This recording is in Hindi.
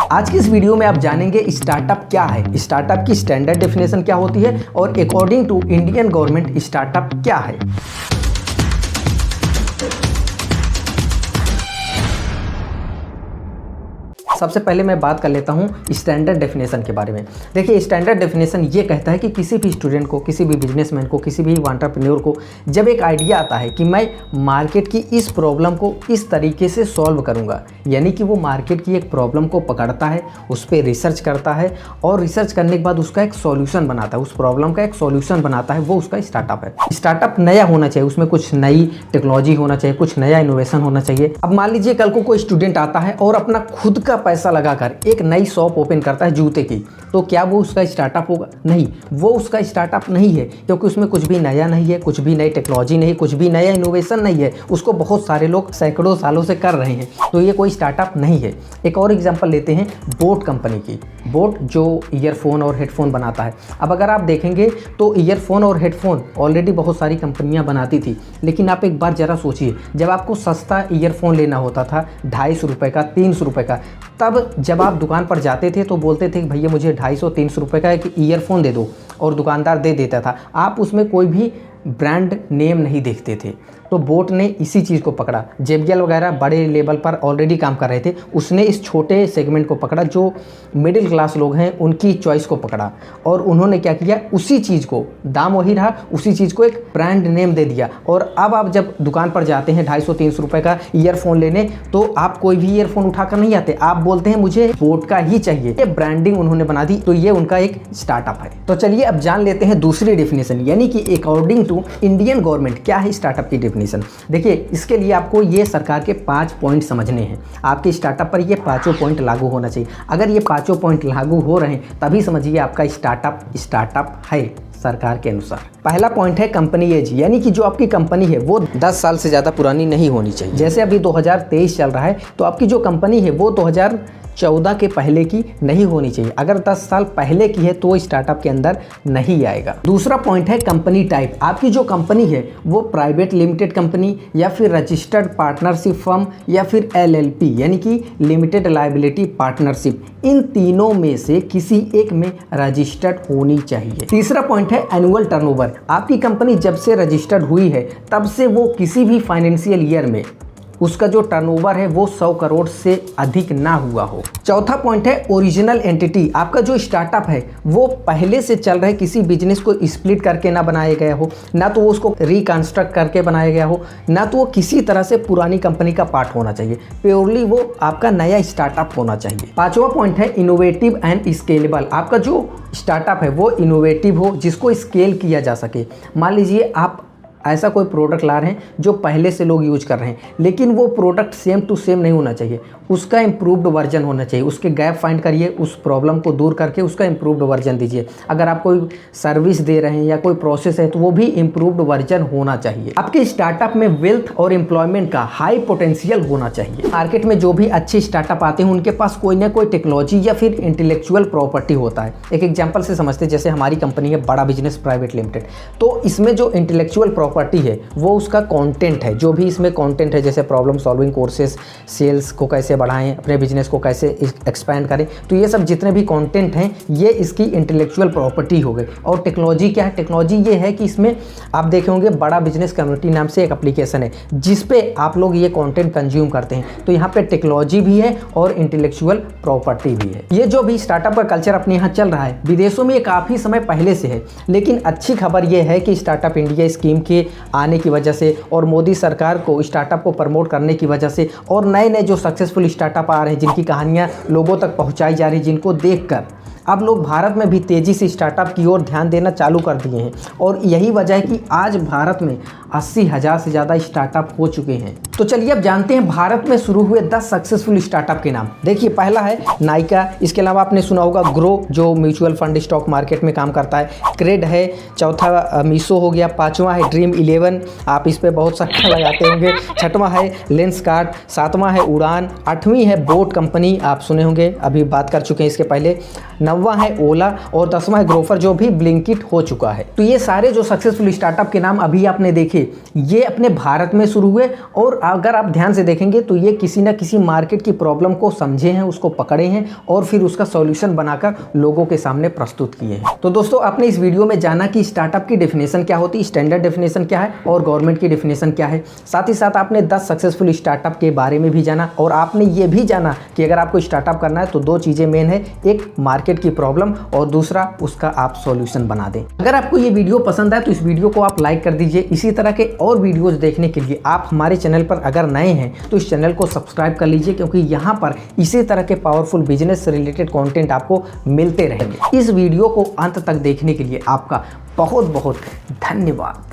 आज की इस वीडियो में आप जानेंगे स्टार्टअप क्या है, स्टार्टअप की स्टैंडर्ड डेफिनेशन क्या होती है और according to Indian government startup क्या है। सबसे पहले मैं बात कर लेता हूं स्टैंडर्ड डेफिनेशन के बारे में। देखिए, स्टैंडर्ड डेफिनेशन ये कहता है कि किसी भी स्टूडेंट को, किसी भी बिजनेसमैन को, किसी भी एंटरप्रेन्योर को जब एक आइडिया आता है कि मैं मार्केट की इस प्रॉब्लम को इस तरीके से सॉल्व करूंगा, यानी कि वो मार्केट की एक प्रॉब्लम को पकड़ता है, उस पर रिसर्च करता है और रिसर्च करने के बाद उसका एक सॉल्यूशन बनाता है, उस प्रॉब्लम का एक सॉल्यूशन बनाता है, वो उसका स्टार्टअप है। स्टार्टअप नया होना चाहिए, उसमें कुछ नई टेक्नोलॉजी होना चाहिए, कुछ नया इनोवेशन होना चाहिए। अब मान लीजिए कल को कोई स्टूडेंट आता है और अपना खुद का पैसा लगाकर एक नई शॉप ओपन करता है जूते की, तो क्या वो उसका स्टार्टअप होगा? नहीं, वो उसका स्टार्टअप नहीं है, क्योंकि उसमें कुछ भी नया नहीं है, कुछ भी नई टेक्नोलॉजी नहीं, कुछ भी नया इनोवेशन नहीं है। उसको बहुत सारे लोग सैकड़ों सालों से कर रहे हैं, तो ये कोई स्टार्टअप नहीं है। एक और एग्जांपल लेते हैं बोट कंपनी की। बोट जो ईयरफोन और हेडफोन बनाता है। अब अगर आप देखेंगे तो ईयरफोन और हेडफोन ऑलरेडी बहुत सारी कंपनियां बनाती थी, लेकिन आप एक बार ज़रा सोचिए, जब आपको सस्ता ईयरफोन लेना होता था 250 रुपये का, 300 रुपये का, तब जब आप दुकान पर जाते थे तो बोलते थे कि भैया मुझे 250-300 रुपये का एक ईयरफोन दे दो, और दुकानदार दे देता था। आप उसमें कोई भी ब्रांड नेम नहीं देखते थे। तो बोट ने इसी चीज़ को पकड़ा। JBL वगैरह बड़े लेवल पर ऑलरेडी काम कर रहे थे, उसने इस छोटे सेगमेंट को पकड़ा, जो मिडिल क्लास लोग हैं उनकी चॉइस को पकड़ा, और उन्होंने क्या किया, उसी चीज़ को, दाम वही रहा, उसी चीज़ को एक ब्रांड नेम दे दिया। और अब आप जब दुकान पर जाते हैं 250-300 रुपये का ईयरफोन लेने, तो आप कोई भी ईयरफोन उठाकर नहीं आते, आप बोलते हैं मुझे बोट का ही चाहिए। ये ब्रांडिंग उन्होंने बना दी, तो ये उनका एक स्टार्टअप है। तो चलिए अब जान लेते हैं दूसरी डेफिनेशन, यानी कि अकॉर्डिंग टू इंडियन गवर्नमेंट क्या है स्टार्टअप की डेफिनेशन। देखिए, इसके लिए आपको ये सरकार के 5 पॉइंट समझने हैं। आपके स्टार्टअप पर ये 5 पॉइंट लागू होना चाहिए। अगर ये 5 पॉइंट लागू हो रहे हैं तभी समझिए आपका स्टार्टअप है सरकार के अनुसार। पहला पॉइंट है कंपनी एज, यानी कि जो आपकी कंपनी है वो 10 साल से ज़्यादा पुरानी नहीं होनी चाहिए। जैसे अभी 2023 चल रहा है, तो आपकी जो कंपनी है वो 2014 के पहले की नहीं होनी चाहिए। अगर 10 साल पहले की है तो स्टार्टअप के अंदर नहीं आएगा। दूसरा पॉइंट है कंपनी टाइप। आपकी जो कंपनी है वो प्राइवेट लिमिटेड कंपनी, या फिर रजिस्टर्ड पार्टनरशिप फर्म, या फिर LLP यानी कि लिमिटेड लायबिलिटी पार्टनरशिप, इन तीनों में से किसी एक में रजिस्टर्ड होनी चाहिए। तीसरा पॉइंट है एनुअल टर्नओवर। आपकी कंपनी जब से रजिस्टर्ड हुई है तब से वो किसी भी फाइनेंशियल ईयर में उसका जो टर्नओवर है वो 100 करोड़ से अधिक ना हुआ हो। चौथा पॉइंट है ओरिजिनल एंटिटी। आपका जो स्टार्टअप है वो पहले से चल रहे किसी बिजनेस को स्प्लिट करके ना बनाया गया हो, ना तो वो उसको रिकंस्ट्रक्ट करके बनाया गया हो, ना तो वो किसी तरह से पुरानी कंपनी का पार्ट होना चाहिए। प्योरली वो आपका नया स्टार्टअप होना चाहिए। पांचवा पॉइंट है इनोवेटिव एंड स्केलेबल। आपका जो स्टार्टअप है वो इनोवेटिव हो, जिसको स्केल किया जा सके। मान लीजिए आप ऐसा कोई प्रोडक्ट ला रहे हैं जो पहले से लोग यूज कर रहे हैं, लेकिन वो प्रोडक्ट सेम टू सेम नहीं होना चाहिए, उसका इम्प्रूव्ड वर्जन होना चाहिए। उसके गैप फाइंड करिए, उस प्रॉब्लम को दूर करके उसका इम्प्रूव्ड वर्जन दीजिए। अगर आप कोई सर्विस दे रहे हैं या कोई प्रोसेस है तो वो भी इम्प्रूव्ड वर्जन होना चाहिए। आपके स्टार्टअप में वेल्थ और एम्प्लॉयमेंट का हाई पोटेंशियल होना चाहिए। मार्केट में जो भी अच्छे स्टार्टअप आते हैं उनके पास कोई ना कोई टेक्नोलॉजी या फिर इंटेलेक्चुअल प्रॉपर्टी होता है। एक एग्जाम्पल से समझते हैं, जैसे हमारी कंपनी है बड़ा बिजनेस प्राइवेट लिमिटेड, तो इसमें जो इंटेलेक्चुअल प्रॉपर्टी है वो उसका कंटेंट है। जो भी इसमें कंटेंट है, जैसे प्रॉब्लम सॉल्विंग कोर्सेस, सेल्स को कैसे बढ़ाएं, अपने बिजनेस को कैसे एक्सपैंड करें, तो ये सब जितने भी कंटेंट हैं ये इसकी इंटेलेक्चुअल प्रॉपर्टी हो गई। और टेक्नोलॉजी क्या है? टेक्नोलॉजी ये है कि इसमें आप देखे होंगे बड़ा बिजनेस कम्युनिटी नाम से एक एप्लीकेशन है जिस पे आप लोग ये कंटेंट कंज्यूम करते हैं, तो यहाँ पे टेक्नोलॉजी भी है और इंटेलेक्चुअल प्रॉपर्टी भी है। ये जो भी स्टार्टअप का कल्चर अपने यहाँ चल रहा है, विदेशों में ये काफ़ी समय पहले से है, लेकिन अच्छी खबर ये है कि स्टार्टअप इंडिया स्कीम के आने की वजह से और मोदी सरकार को स्टार्टअप को प्रमोट करने की वजह से और नए नए जो सक्सेसफुल स्टार्टअप आ रहे हैं, जिनकी कहानियां लोगों तक पहुंचाई जा रही है, जिनको देखकर अब लोग भारत में भी तेज़ी से स्टार्टअप की ओर ध्यान देना चालू कर दिए हैं। और यही वजह है कि आज भारत में 80,000 से ज़्यादा स्टार्टअप हो चुके हैं। तो चलिए अब जानते हैं भारत में शुरू हुए 10 सक्सेसफुल स्टार्टअप के नाम। देखिए, पहला है नाइका, इसके अलावा आपने सुना होगा ग्रो जो म्यूचुअल फंड स्टॉक मार्केट में काम करता है, क्रेड है, चौथा मीशो हो गया, पाँचवा है ड्रीम 11, आप इस पर बहुत सट्टा लगाते होंगे, छठवां है लेंसकार्ट, सातवां है उड़ान, आठवीं है बोट कंपनी, आप सुने होंगे, अभी बात कर चुके हैं इसके पहले, 9वां है ओला और 10वां है ग्रोफर जो भी ब्लिंकिट हो चुका है। तो ये सारे जो सक्सेसफुल स्टार्टअप के नाम अभी आपने देखे ये अपने भारत में शुरू हुए और अगर आप ध्यान से देखेंगे तो ये किसी ना किसी मार्केट की प्रॉब्लम को समझे हैं, उसको पकड़े हैं और फिर उसका सॉल्यूशन बनाकर लोगों के सामने प्रस्तुत किए हैं। तो दोस्तों आपने इस वीडियो में जाना कि स्टार्टअप की डेफिनेशन क्या होती है, स्टैंडर्ड डेफिनेशन क्या है और गवर्नमेंट की डेफिनेशन क्या है। साथ ही साथ आपने 10 सक्सेसफुल स्टार्टअप के बारे में भी जाना और आपने ये भी जाना कि अगर आपको स्टार्टअप करना है तो 2 चीज़ें मेन है, एक मार्केट की प्रॉब्लम और दूसरा उसका आप सॉल्यूशन बना दें। अगर आपको ये वीडियो पसंद आए तो इस वीडियो को आप लाइक कर दीजिए। इसी तरह के और वीडियोज़ देखने के लिए आप हमारे चैनल पर अगर नए हैं तो इस चैनल को सब्सक्राइब कर लीजिए, क्योंकि यहाँ पर इसी तरह के पावरफुल बिजनेस से रिलेटेड कंटेंट आपको मिलते रहेंगे। इस वीडियो को अंत तक देखने के लिए आपका बहुत बहुत धन्यवाद।